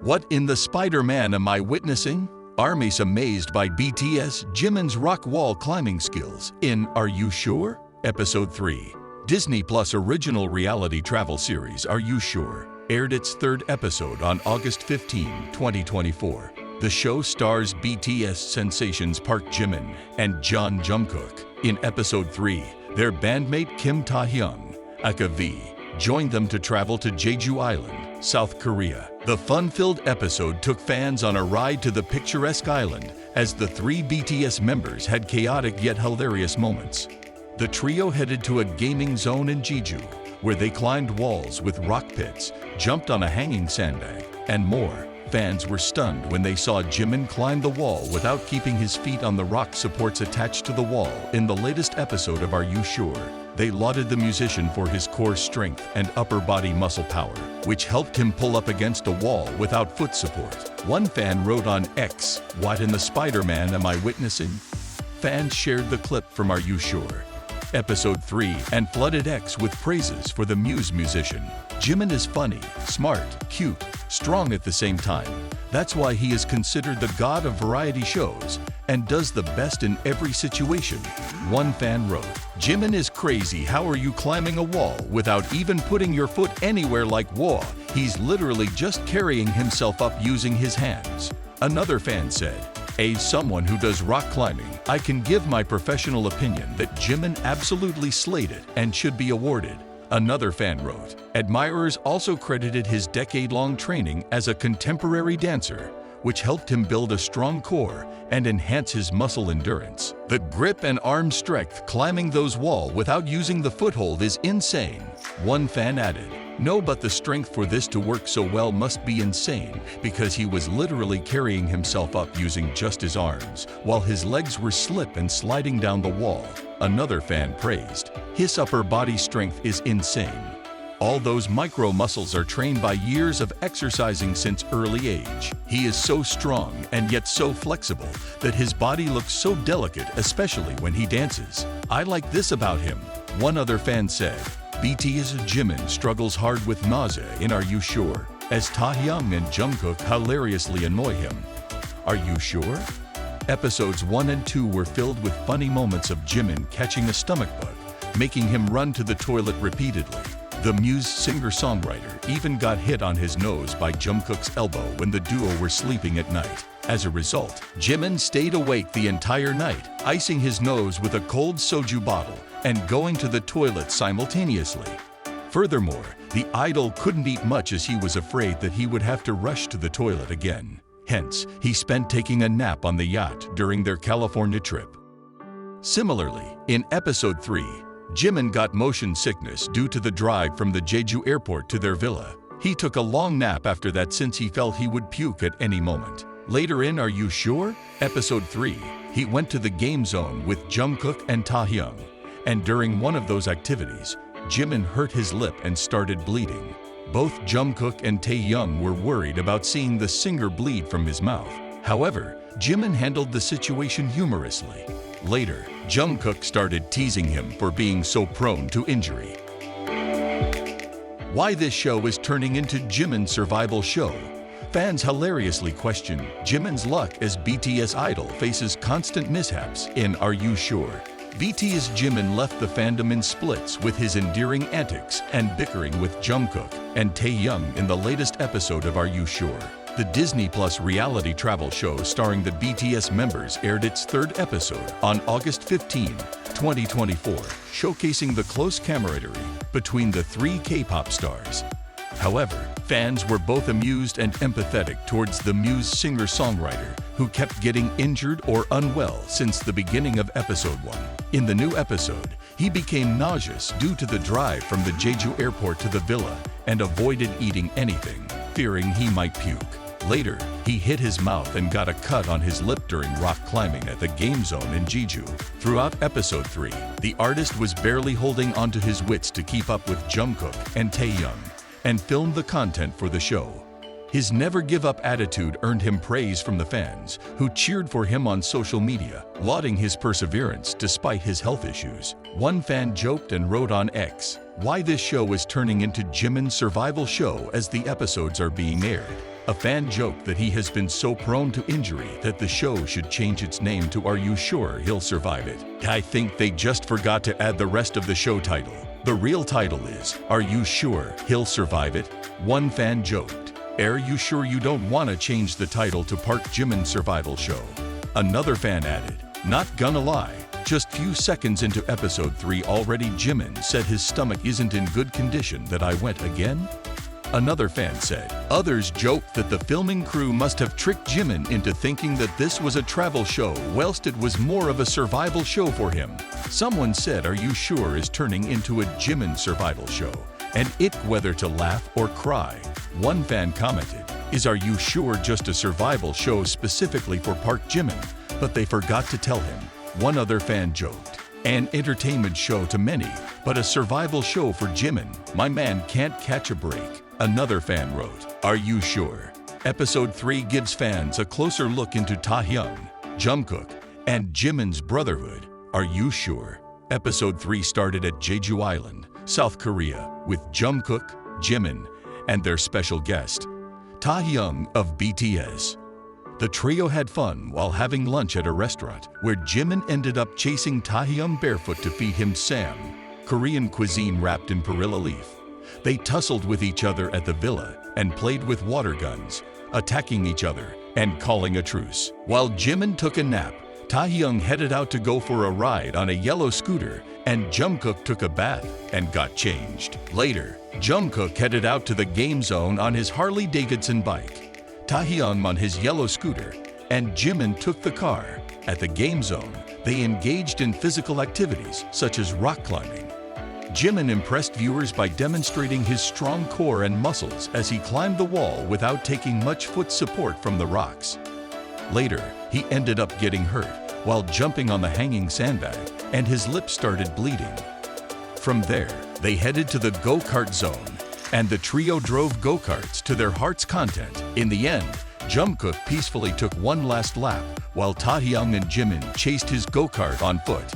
What in the Spider-Man am I witnessing? Armies amazed by BTS Jimin's rock wall climbing skills in Are You Sure? Episode 3. Disney Plus original reality travel series Are You Sure? Aired its third episode on August 15, 2024. The show stars BTS sensations Park Jimin and Jeon Jungkook. In Episode 3, their bandmate Kim Taehyung, aka V, joined them to travel to Jeju Island, South Korea. The fun-filled episode took fans on a ride to the picturesque island as the three BTS members had chaotic yet hilarious moments. The trio headed to a gaming zone in Jeju, where they climbed walls with rock pits, jumped on a hanging sandbag, and more. Fans were stunned when they saw Jimin climb the wall without keeping his feet on the rock supports attached to the wall in the latest episode of Are You Sure? They lauded the musician for his core strength and upper body muscle power, which helped him pull up against a wall without foot support. One fan wrote on X, "What in the Spider-Man am I witnessing?" Fans shared the clip from Are You Sure? Episode 3 and flooded X with praises for the Muse musician. Jimin is funny, smart, cute, strong at the same time. That's why he is considered the god of variety shows and does the best in every situation. One fan wrote, "Jimin is crazy. How are you climbing a wall without even putting your foot anywhere like whoa? He's literally just carrying himself up using his hands." Another fan said, "As someone who does rock climbing, I can give my professional opinion that Jimin absolutely slayed it and should be awarded." Another fan wrote, "Admirers also credited his decade-long training as a contemporary dancer, which helped him build a strong core and enhance his muscle endurance. The grip and arm strength climbing those walls without using the foothold is insane." One fan added, "No, but the strength for this to work so well must be insane because he was literally carrying himself up using just his arms, while his legs were slip and sliding down the wall." Another fan praised, "His upper body strength is insane. All those micro muscles are trained by years of exercising since early age. He is so strong and yet so flexible that his body looks so delicate, especially when he dances. I like this about him." One other fan said, "BTS Jimin struggles hard with nausea in Are You Sure? As Taehyung and Jungkook hilariously annoy him." Are you sure? Episodes 1 and 2 were filled with funny moments of Jimin catching a stomach bug, making him run to the toilet repeatedly. The Muse singer-songwriter even got hit on his nose by Jungkook's elbow when the duo were sleeping at night. As a result, Jimin stayed awake the entire night, icing his nose with a cold soju bottle and going to the toilet simultaneously. Furthermore, the idol couldn't eat much as he was afraid that he would have to rush to the toilet again. Hence, he spent taking a nap on the yacht during their California trip. Similarly, in Episode 3, Jimin got motion sickness due to the drive from the Jeju airport to their villa. He took a long nap after that since he felt he would puke at any moment. Later in Are You Sure? Episode 3, he went to the game zone with Jungkook and Taehyung, and during one of those activities, Jimin hurt his lip and started bleeding. Both Jungkook and Taehyung were worried about seeing the singer bleed from his mouth. However, Jimin handled the situation humorously. Later, Jungkook started teasing him for being so prone to injury. Why this show is turning into Jimin's survival show? Fans hilariously question Jimin's luck as BTS idol faces constant mishaps in Are You Sure? BTS Jimin left the fandom in splits with his endearing antics and bickering with Jungkook and Taehyung in the latest episode of Are You Sure? The Disney Plus reality travel show starring the BTS members aired its third episode on August 15, 2024, showcasing the close camaraderie between the three K-pop stars. However, fans were both amused and empathetic towards the Muse singer-songwriter, who kept getting injured or unwell since the beginning of Episode 1. In the new episode, he became nauseous due to the drive from the Jeju airport to the villa and avoided eating anything, fearing he might puke. Later, he hit his mouth and got a cut on his lip during rock climbing at the game zone in Jeju. Throughout Episode 3, the artist was barely holding onto his wits to keep up with Jungkook and Taehyung and filmed the content for the show. His never-give-up attitude earned him praise from the fans, who cheered for him on social media, lauding his perseverance despite his health issues. One fan joked and wrote on X, "Why this show is turning into Jimin's survival show as the episodes are being aired." A fan joked that he has been so prone to injury that the show should change its name to Are You Sure He'll Survive It? I think they just forgot to add the rest of the show title. The real title is Are You Sure He'll Survive It? One fan joked, "Are you sure you don't want to change the title to Park Jimin Survival Show?" Another fan added, "Not gonna lie, just few seconds into episode 3 already Jimin said his stomach isn't in good condition that I went again?" Another fan said, "Others joked that the filming crew must have tricked Jimin into thinking that this was a travel show whilst it was more of a survival show for him." Someone said Are You Sure is turning into a Jimin survival show, and it whether to laugh or cry. One fan commented, "Is Are You Sure just a survival show specifically for Park Jimin, but they forgot to tell him?" One other fan joked, "An entertainment show to many, but a survival show for Jimin. My man can't catch a break." Another fan wrote, "Are you sure?" Episode 3 gives fans a closer look into Taehyung, Jungkook, and Jimin's brotherhood. Are you sure? Episode 3 started at Jeju Island, South Korea, with Jungkook, Jimin, and their special guest, Taehyung of BTS. The trio had fun while having lunch at a restaurant, where Jimin ended up chasing Taehyung barefoot to feed him Sam, Korean cuisine wrapped in perilla leaf. They tussled with each other at the villa and played with water guns, attacking each other and calling a truce. While Jimin took a nap, Taehyung headed out to go for a ride on a yellow scooter, and Jungkook took a bath and got changed. Later, Jungkook headed out to the game zone on his Harley-Davidson bike, Taehyung on his yellow scooter, and Jimin took the car. At the game zone, they engaged in physical activities such as rock climbing. Jimin impressed viewers by demonstrating his strong core and muscles as he climbed the wall without taking much foot support from the rocks. Later, he ended up getting hurt while jumping on the hanging sandbag, and his lip started bleeding. From there, they headed to the go-kart zone, and the trio drove go-karts to their heart's content. In the end, Jungkook peacefully took one last lap, while Taehyung and Jimin chased his go-kart on foot.